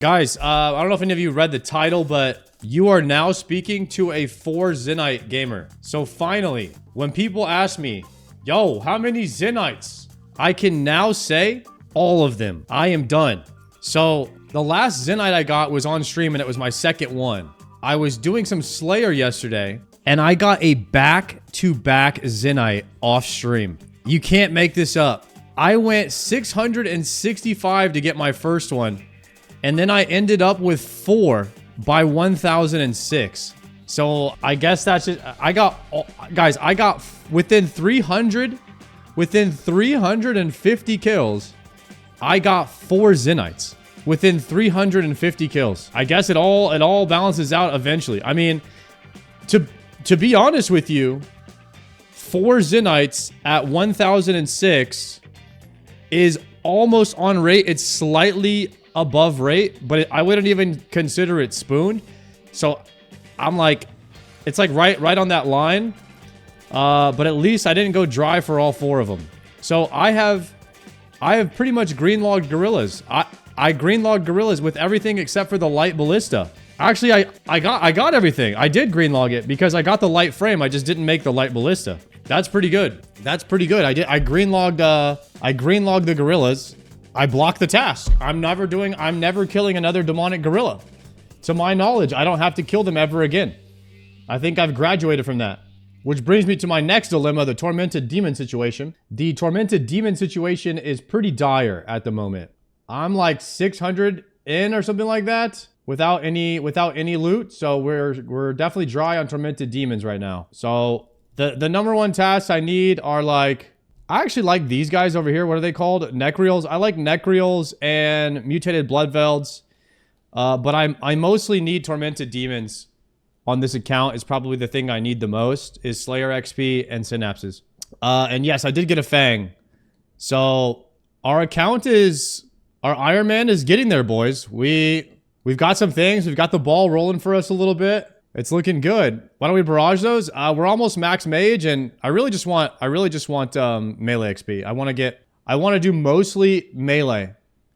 Guys, I don't know if any of you read the title, but you are now speaking to a 4 Zenyte gamer. So finally, when people ask me, yo, how many Zenytes? I can now say all of them. I am done. So the last Zenyte I got was on stream and it was my second one. I was doing some Slayer yesterday and I got a back-to-back Zenyte off stream. You can't make this up. I went 665 to get my first one. And then I ended up with 4 by 1006. So I guess that's it. Guys, I got within 350 kills. I got 4 Zenytes within 350 kills. I guess it all balances out eventually. I mean, to be honest with you, 4 Zenytes at 1006 is almost on rate. It's slightly above rate, but I wouldn't even consider it spooned. So I'm like, it's like right on that line. But at least I didn't go dry for all 4 of them. So I have pretty much green-logged gorillas. I green-logged gorillas with everything except for the light ballista. Actually, I got everything. I did green-log it because I got the light frame. I just didn't make the light ballista. That's pretty good. That's pretty good. I green-logged the gorillas. I blocked the task. I'm never killing another demonic gorilla. To my knowledge, I don't have to kill them ever again. I think I've graduated from that. Which brings me to my next dilemma, the tormented demon situation. The tormented demon situation is pretty dire at the moment. I'm like 600 in or something like that without any loot. So we're definitely dry on tormented demons right now. So the number one tasks I need are like, I actually like these guys over here. What are they called? Necrials. I like Necrials and mutated bloodvelds. But I mostly need tormented demons on this account. Is probably the thing I need the most is Slayer XP and synapses. And yes, I did get a Fang. So our account our Ironman is getting there, boys. We've got some things. We've got the ball rolling for us a little bit. It's looking good. Why don't we barrage those? We're almost max mage, and I really just want melee XP. I want to do mostly melee.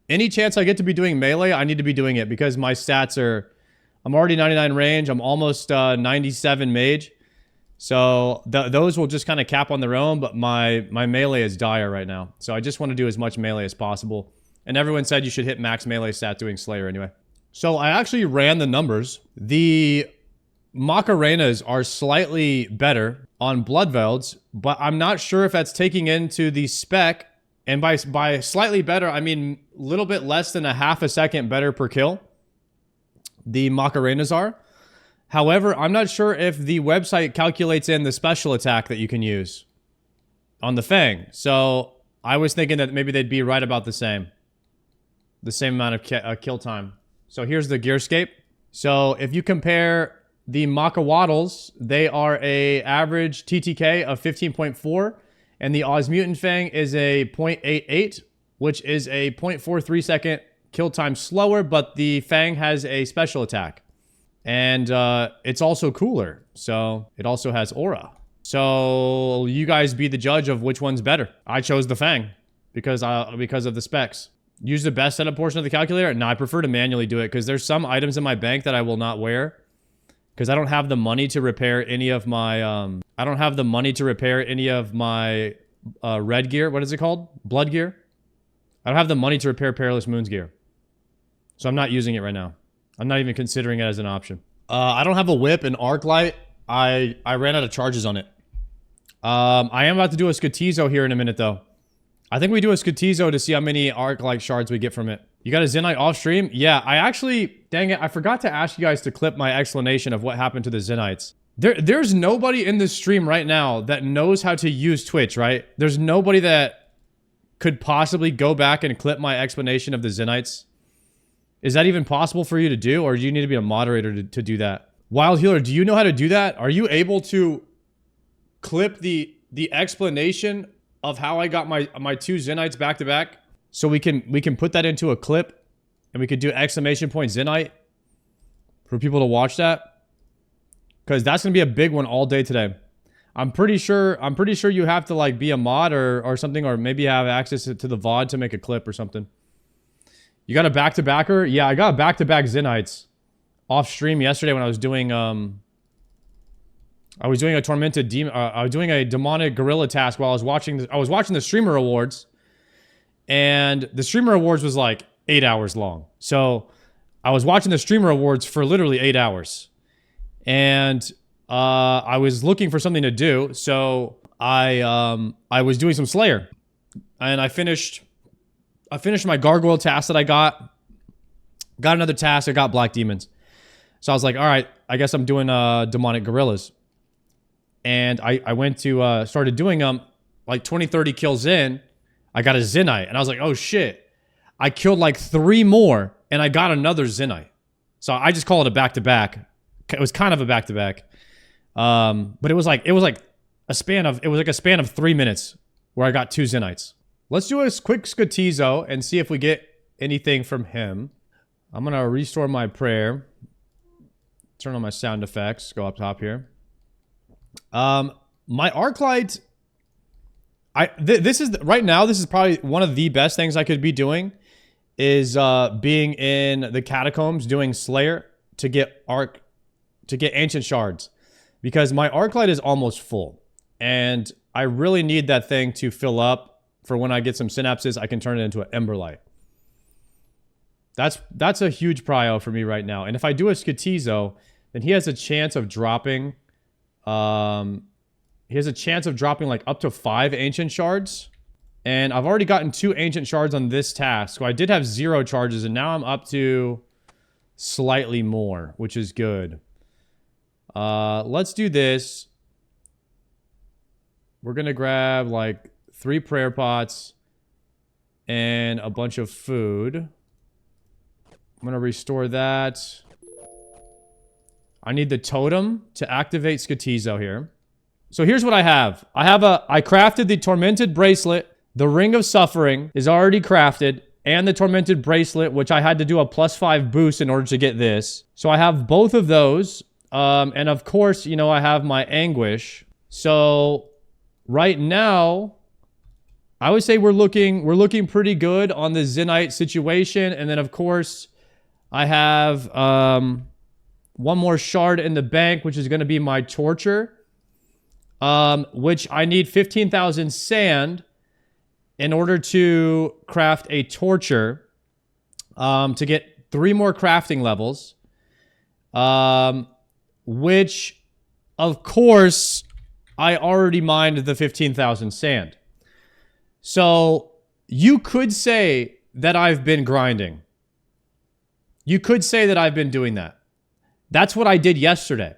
Any chance I get to be doing melee, I need to be doing it because my stats are, I'm already 99 range. I'm almost 97 mage. So those will just kind of cap on their own, but my melee is dire right now. So I just want to do as much melee as possible. And everyone said you should hit max melee stat doing Slayer anyway. So I actually ran the numbers. The Macarenas are slightly better on Bloodvelds, but I'm not sure if that's taking into the spec. And by slightly better, I mean a little bit less than a half a second better per kill. The Macarenas are. However, I'm not sure if the website calculates in the special attack that you can use on the Fang. So I was thinking that maybe they'd be right about the same amount of kill time. So here's the gearscape. So if you compare the Macawaddles, they are a average TTK of 15.4, and the Osmutant Fang is a 0.88, which is a 0.43 second kill time slower, but the Fang has a special attack. And it's also cooler, so it also has aura. So you guys be the judge of which one's better. I chose the Fang because of the specs. Use the best setup portion of the calculator? No, I prefer to manually do it because there's some items in my bank that I will not wear. Because I don't have the money to repair any of my, red gear. What is it called? Blood gear. I don't have the money to repair Perilous Moon's gear. So I'm not using it right now. I'm not even considering it as an option. I don't have a whip and arc light. I ran out of charges on it. I am about to do a Skotizo here in a minute though. I think we do a Skotizo to see how many arc light shards we get from it. You got a Zenyte off stream? Yeah, I actually, dang it, I forgot to ask you guys to clip my explanation of what happened to the Zenytes. There's nobody in this stream right now that knows how to use Twitch, right? There's nobody that could possibly go back and clip my explanation of the Zenytes. Is that even possible for you to do, or do you need to be a moderator to do that? Wild Healer, do you know how to do that? Are you able to clip the explanation of how I got my 2 Zenytes back to back? So we can put that into a clip and we could do exclamation point Zenyte for people to watch that. Because that's gonna be a big one all day today. I'm pretty sure you have to like be a mod or something, or maybe have access to the VOD to make a clip or something. You got a back-to-backer? Yeah, I got back-to-back Zenytes off stream yesterday when I was doing a tormented demon. I was doing a demonic gorilla task while I was watching. I was watching the streamer awards, and the streamer awards was like 8 hours long. So I was watching the streamer awards for literally 8 hours, and I was looking for something to do. So I was doing some Slayer, and I finished my gargoyle task that I got another task. I got black demons. So I was like, all right, I guess I'm doing demonic gorillas. And I went to, started doing them, like 20, 30 kills in, I got a Zenyte. And I was like, oh shit. I killed like 3 more, and I got another Zenyte. So I just call it a back-to-back. It was kind of a back-to-back. But it was like a span of 3 minutes where I got 2 Zenytes. Let's do a quick Skotizo and see if we get anything from him. I'm going to restore my prayer. Turn on my sound effects. Go up top here. My Arclight... this is probably one of the best things I could be doing is being in the catacombs doing Slayer to get ancient shards, because my Arclight is almost full and I really need that thing to fill up for when I get some synapses. I can turn it into an Emberlight. That's a huge prio for me right now. And if I do a Skotizo, then he has a chance of dropping like up to 5 ancient shards. And I've already gotten 2 ancient shards on this task. So I did have 0 charges, and now I'm up to slightly more, which is good. Let's do this. We're going to grab like 3 prayer pots and a bunch of food. I'm going to restore that. I need the totem to activate Skotizo here. So here's what I have. I crafted the Tormented Bracelet. The Ring of Suffering is already crafted, and the Tormented Bracelet, which I had to do a +5 boost in order to get this. So I have both of those. And of course, you know, I have my Anguish. So right now, I would say we're looking pretty good on the Zenyte situation. And then of course, I have one more shard in the bank, which is going to be my Torture. Which I need 15,000 sand in order to craft a Torture, to get 3 more crafting levels, which, of course, I already mined the 15,000 sand. So you could say that I've been grinding. You could say that I've been doing that. That's what I did yesterday.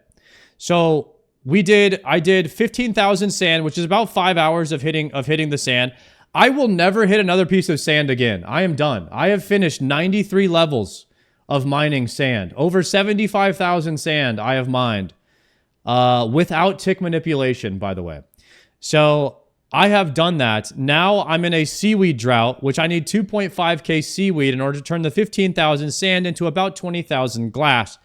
So I did 15,000 sand, which is about 5 hours of hitting the sand. I will never hit another piece of sand again. I am done. I have finished 93 levels of mining sand. Over 75,000 sand I have mined. Without tick manipulation, by the way. So I have done that. Now I'm in a seaweed drought, which I need 2.5k seaweed in order to turn the 15,000 sand into about 20,000 glass,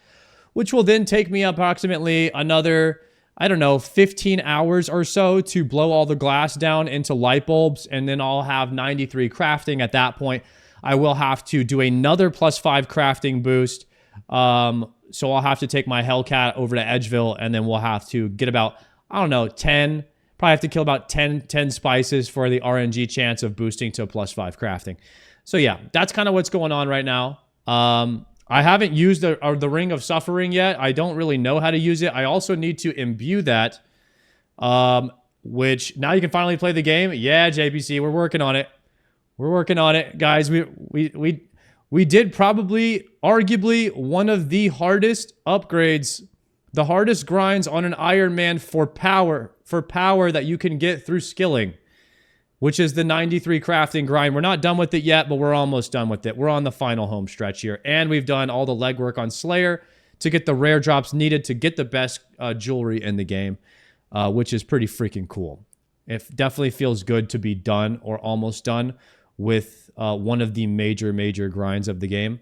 which will then take me approximately another, I don't know, 15 hours or so to blow all the glass down into light bulbs, and then I'll have 93 crafting. At that point, I will have to do another +5 crafting boost. So I'll have to take my Hellcat over to Edgeville, and then we'll have to get about, I don't know, 10, probably have to kill about 10 spices for the RNG chance of boosting to +5 crafting. So yeah, that's kind of what's going on right now. I haven't used the Ring of Suffering yet. I don't really know how to use it. I also need to imbue that, which now you can finally play the game. Yeah, JPC, we're working on it. We're working on it, guys. We did probably, arguably, one of the hardest upgrades, the hardest grinds on an Ironman for power that you can get through skilling, which is the 93 crafting grind. We're not done with it yet, but we're almost done with it. We're on the final home stretch here, and we've done all the legwork on Slayer to get the rare drops needed to get the best jewelry in the game, which is pretty freaking cool. It definitely feels good to be done or almost done with one of the major grinds of the game.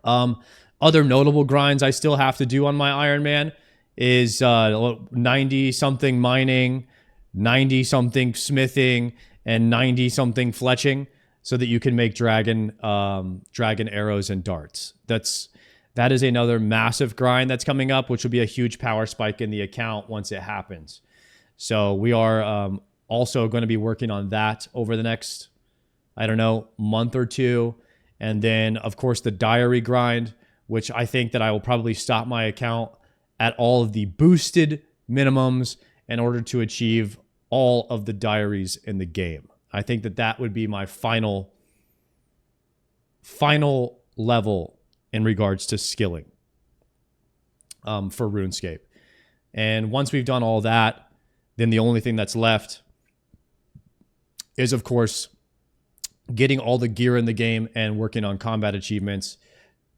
Other notable grinds I still have to do on my Ironman is 90-something mining, 90-something smithing, and 90-something fletching. so that you can make dragon arrows and darts. That is another massive grind that's coming up, which will be a huge power spike in the account once it happens. So we are also going to be working on that over the next, I don't know, month or two. And then, of course, the diary grind, which I think that I will probably stop my account at all of the boosted minimums in order to achieve all of the diaries in the game. I think that that would be my final level in regards to skilling for RuneScape. And once we've done all that, then the only thing that's left is, of course, getting all the gear in the game and working on combat achievements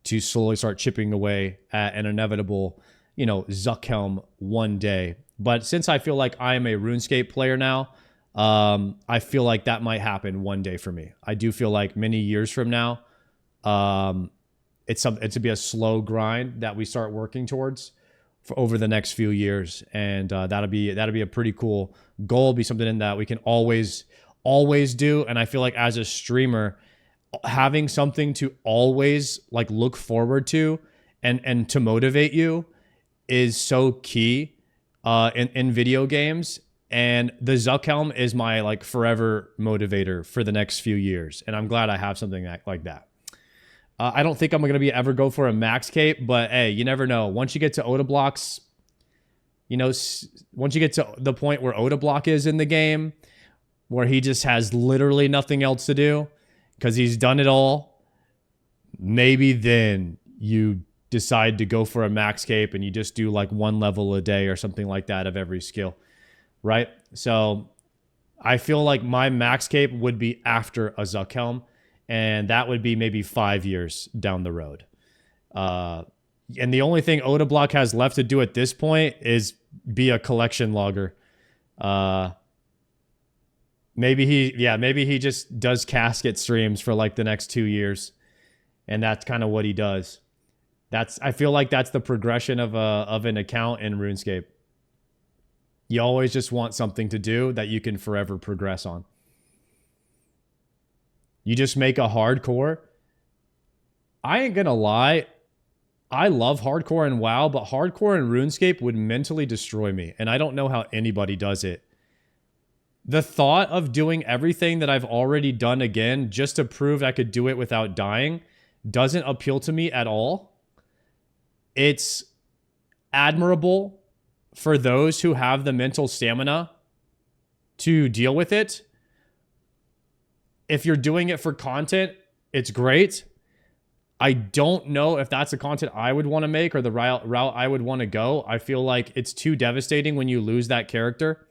to slowly start chipping away at an inevitable, Zuckhelm one day. But since I feel like I am a RuneScape player now, I feel like that might happen one day for me. I do feel like many years from now, it's to be a slow grind that we start working towards for over the next few years, and that'll be a pretty cool goal. Be something in that we can always do. And I feel like as a streamer, having something to always like look forward to and to motivate you is so key in video games. And the Zuckhelm is my like forever motivator for the next few years, and I'm glad I have something like that. I don't think I'm going to ever go for a max cape, but hey, you never know. Once you get to Odablock's, once you get to the point where Odablock is in the game, where he just has literally nothing else to do because he's done it all, maybe then you decide to go for a max cape and you just do like one level a day or something like that of every skill, right? So I feel like my max cape would be after a Zuckhelm, and that would be maybe 5 years down the road. And the only thing Odablock has left to do at this point is be a collection logger. Maybe he just does casket streams for like the next 2 years, and that's kind of what he does. I feel like that's the progression of an account in RuneScape. You always just want something to do that you can forever progress on. You just make a hardcore. I ain't gonna lie, I love hardcore in WoW, but hardcore in RuneScape would mentally destroy me, and I don't know how anybody does it. The thought of doing everything that I've already done again just to prove I could do it without dying doesn't appeal to me at all. It's admirable for those who have the mental stamina to deal with it. If you're doing it for content, it's great. I don't know if that's the content I would want to make or the route I would want to go. I feel like it's too devastating when you lose that character.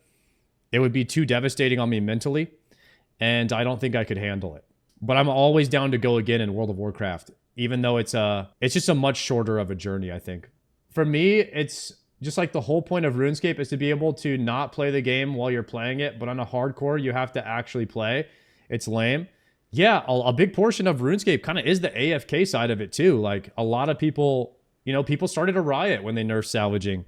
It would be too devastating on me mentally, and I don't think I could handle it. But I'm always down to go again in World of Warcraft, even though it's just a much shorter of a journey, I think. For me, it's just like the whole point of RuneScape is to be able to not play the game while you're playing it, but on a hardcore, you have to actually play. It's lame. Yeah, a big portion of RuneScape kind of is the AFK side of it too. Like a lot of people, people started a riot when they nerfed salvaging.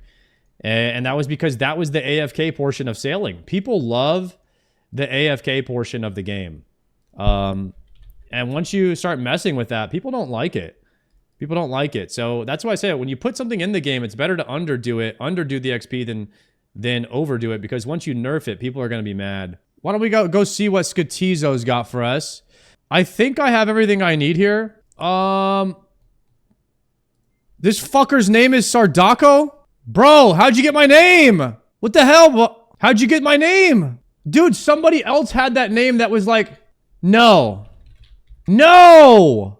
And that was because that was the AFK portion of sailing. People love the AFK portion of the game. And once you start messing with that, people don't like it. People don't like it. So that's why I say when you put something in the game, it's better to underdo the XP than overdo it, because once you nerf it, people are going to be mad. Why don't we go see what Skotizo's got for us? I think I have everything I need here. This fucker's name is Sardaco? Bro, how'd you get my name? What the hell? How'd you get my name? Dude, somebody else had that name that was like... No. No!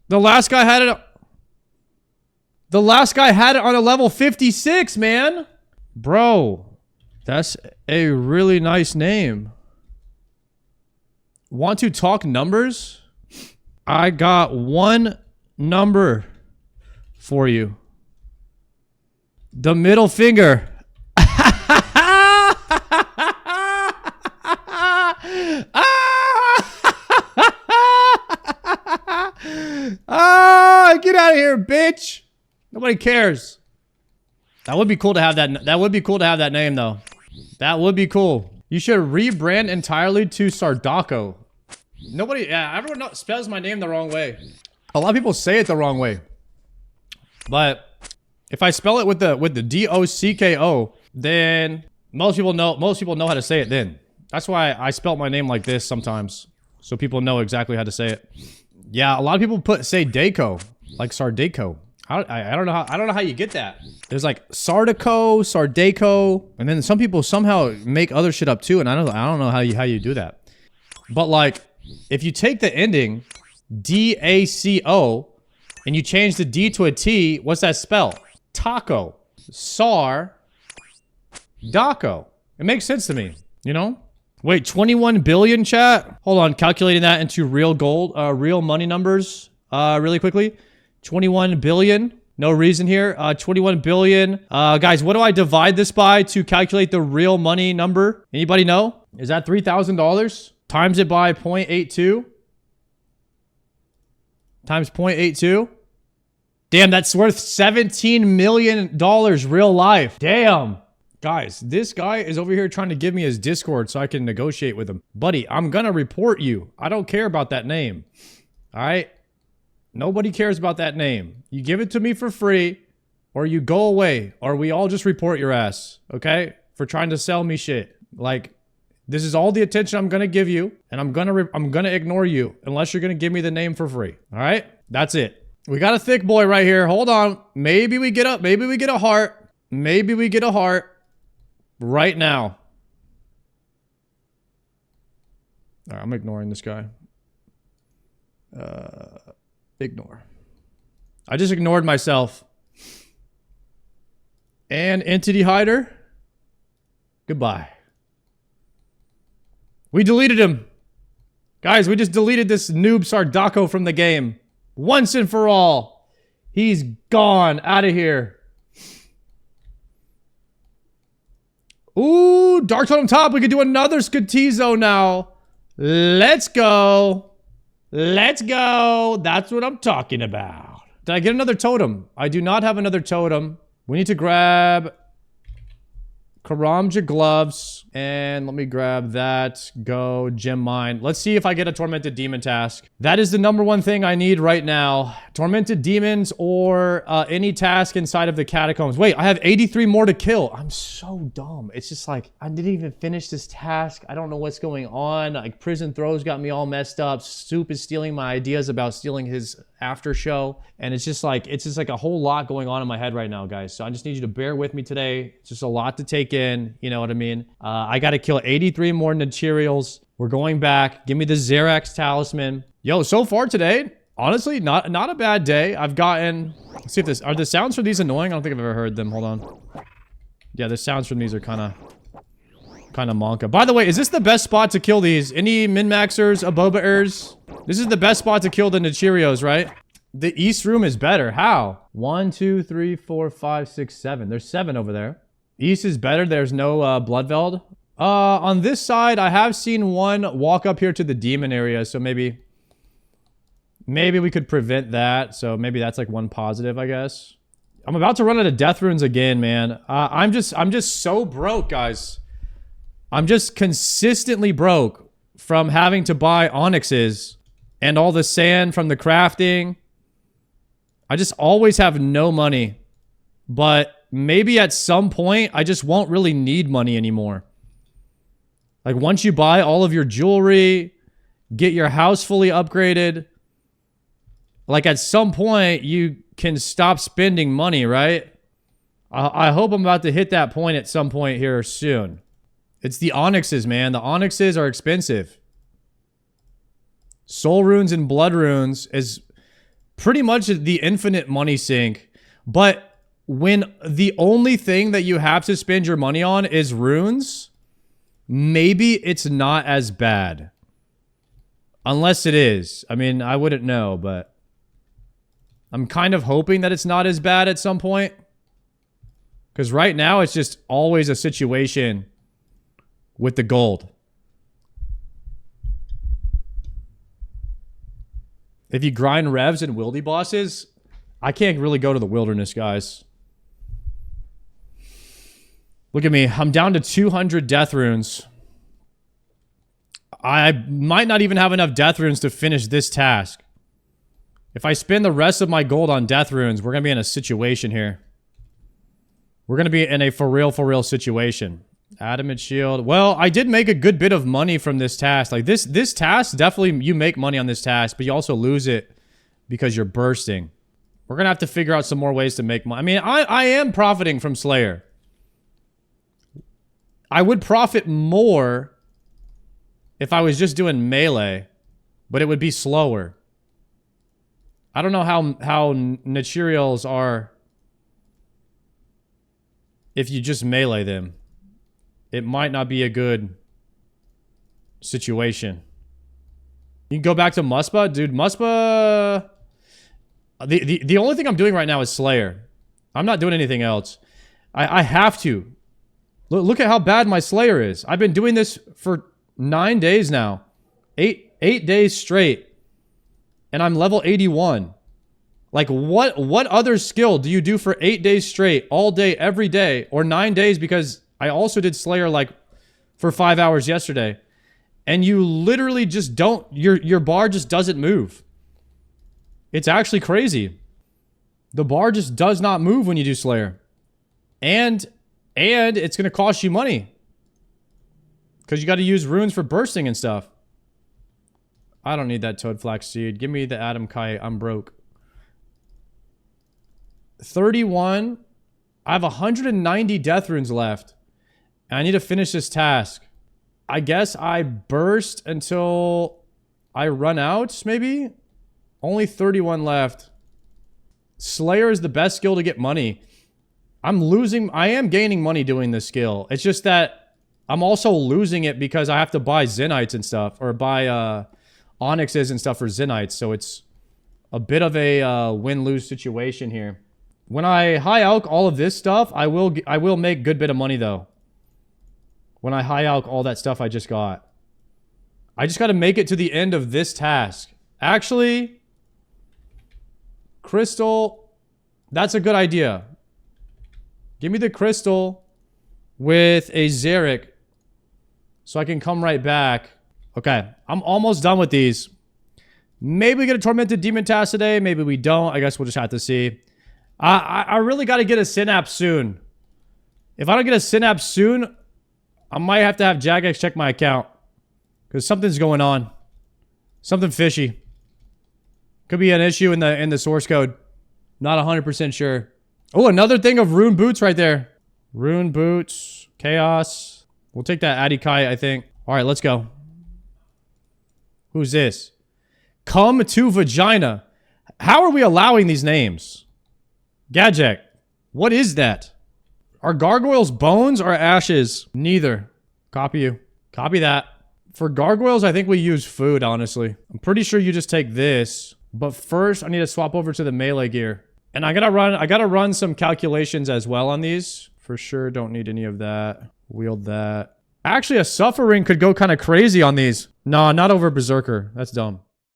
The last guy had it... The last guy had it on a level 56, man. Bro, that's a really nice name. Want to talk numbers? I got one number for you. The middle finger. Get out of here, bitch. Nobody cares. That would be cool to have that. That would be cool to have that name, though. That would be cool. You should rebrand entirely to Sardaco. Nobody, yeah, everyone spells my name the wrong way. A lot of people say it the wrong way. But if I spell it with the D-O-C-K-O, then most people know how to say it then. That's why I spelt my name like this sometimes. So people know exactly how to say it. Yeah, a lot of people say Daco, like Sardaco. I don't know how you get that. There's like Sardaco, Sardaco, and then some people somehow make other shit up too, and I don't know how you do that. But like, if you take the ending D-A-C-O and you change the D to a T, what's that spell? Taco. Sar. Daco. It makes sense to me, you know? Wait, 21 billion, chat? Hold on, calculating that into real gold, real money numbers, really quickly. 21 billion. No reason here. 21 billion. Guys, what do I divide this by to calculate the real money number? Anybody know? Is that $3,000? Times it by 0.82. Times 0.82. Damn, that's worth $17 million real life. Damn. Guys, this guy is over here trying to give me his Discord so I can negotiate with him. Buddy, I'm gonna report you. I don't care about that name. All right? Nobody cares about that name. You give it to me for free, or you go away, or we all just report your ass, okay? For trying to sell me shit. Like, this is all the attention I'm gonna give you, and I'm gonna ignore you unless you're gonna give me the name for free. All right? That's it. We got a thick boy right here. Hold on. Maybe we get a heart. Maybe we get a heart. Right now. All right, I'm ignoring this guy. Ignore. I just ignored myself. And entity hider. Goodbye. We deleted him. Guys, we just deleted this noob Sardaco from the game. Once and for all. He's gone out of here. Ooh, Dark Totem top. We could do another Skotizo now. Let's go. Let's go. That's what I'm talking about. Did I get another totem? I do not have another totem. We need to grab Karamja gloves. And let me grab that. Go, gem mine. Let's see if I get a Tormented Demon task. That is the #1 thing I need right now. Tormented Demons or any task inside of the catacombs. Wait, I have 83 more to kill. I'm so dumb. It's just like, I didn't even finish this task. I don't know what's going on. Like, Prison Throws got me all messed up. Soup is stealing my ideas about stealing his after show. And it's just like a whole lot going on in my head right now, guys. So I just need you to bear with me today. It's just a lot to take in. You know what I mean? I got to kill 83 more materials. We're going back. Give me the Xerax talisman. Yo, so far today, honestly, not a bad day. I've gotten... Let's see if this... Are the sounds from these annoying? I don't think I've ever heard them. Hold on. Yeah, the sounds from these are kind of monka. By the way, is this the best spot to kill these? Any min-maxers, abobaers? This is the best spot to kill the Nachirios, right? The east room is better. How? 1, 2, 3, 4, 5, 6, 7. There's 7 over there. East is better. There's no Bloodveld. On this side, I have seen one walk up here to the demon area, so maybe we could prevent that. So maybe that's like one positive, I guess. I'm about to run out of death runes again, man. I'm just so broke, guys. I'm just consistently broke from having to buy onyxes and all the sand from the crafting. I just always have no money. But maybe at some point, I just won't really need money anymore. Like, once you buy all of your jewelry, get your house fully upgraded, like, at some point, you can stop spending money, right? I hope I'm about to hit that point at some point here soon. It's the onyxes, man. The onyxes are expensive. Soul runes and blood runes is pretty much the infinite money sink. But when the only thing that you have to spend your money on is runes, maybe it's not as bad. Unless it is. I mean, I wouldn't know, but I'm kind of hoping that it's not as bad at some point. Because right now, it's just always a situation with the gold. If you grind revs and wildy bosses, I can't really go to the wilderness, guys. Look at me. I'm down to 200 death runes. I might not even have enough death runes to finish this task. If I spend the rest of my gold on death runes, we're going to be in a situation here. We're going to be in a for real situation. Adamant shield. Well, I did make a good bit of money from this task. Like this task, definitely you make money on this task, but you also lose it because you're bursting. We're going to have to figure out some more ways to make money. I mean, I am profiting from Slayer. I would profit more if I was just doing melee, but it would be slower. I don't know how materials are if you just melee them. It might not be a good situation. You can go back to Muspa. Dude, Muspa... The only thing I'm doing right now is Slayer. I'm not doing anything else. I have to. Look at how bad my Slayer is. I've been doing this for 9 days now. 8 days straight. And I'm level 81. Like, what other skill do you do for 8 days straight, all day, every day, or 9 days? Because I also did Slayer, like, for 5 hours yesterday. And you literally just don't... Your bar just doesn't move. It's actually crazy. The bar just does not move when you do Slayer. And it's going to cost you money. Because you got to use runes for bursting and stuff. I don't need that toad flax seed. Give me the Adam Kite. I'm broke. 31. I have 190 death runes left. And I need to finish this task. I guess I burst until I run out, maybe? Only 31 left. Slayer is the best skill to get money. I am gaining money doing this skill. It's just that I'm also losing it because I have to buy Zenytes and stuff. Or buy onyxes and stuff for Zenytes. So it's a bit of a win-lose situation here. When I high alch all of this stuff, I will make good bit of money though. When I high alch all that stuff I just got. I just got to make it to the end of this task. Actually... Crystal, that's a good idea. Give me the crystal with a Xeric so I can come right back. Okay, I'm almost done with these. Maybe we get a Tormented Demon task today. Maybe we don't. I guess we'll just have to see. I really got to get a Synapse soon. If I don't get a Synapse soon, I might have to have Jagex check my account. Because something's going on. Something fishy. Could be an issue in the source code. Not 100% sure. Oh, another thing of rune boots right there. Rune boots. Chaos. We'll take that Addy Kai, I think. Alright, let's go. Who's this? Come to Vagina. How are we allowing these names? Gadget. What is that? Are gargoyles bones or ashes? Neither. Copy you. Copy that. For gargoyles, I think we use food, honestly. I'm pretty sure you just take this. But first, I need to swap over to the melee gear. And I gotta run some calculations as well on these. For sure, don't need any of that. Wield that. Actually, a suffering could go kind of crazy on these. Nah, not over Berserker. That's dumb.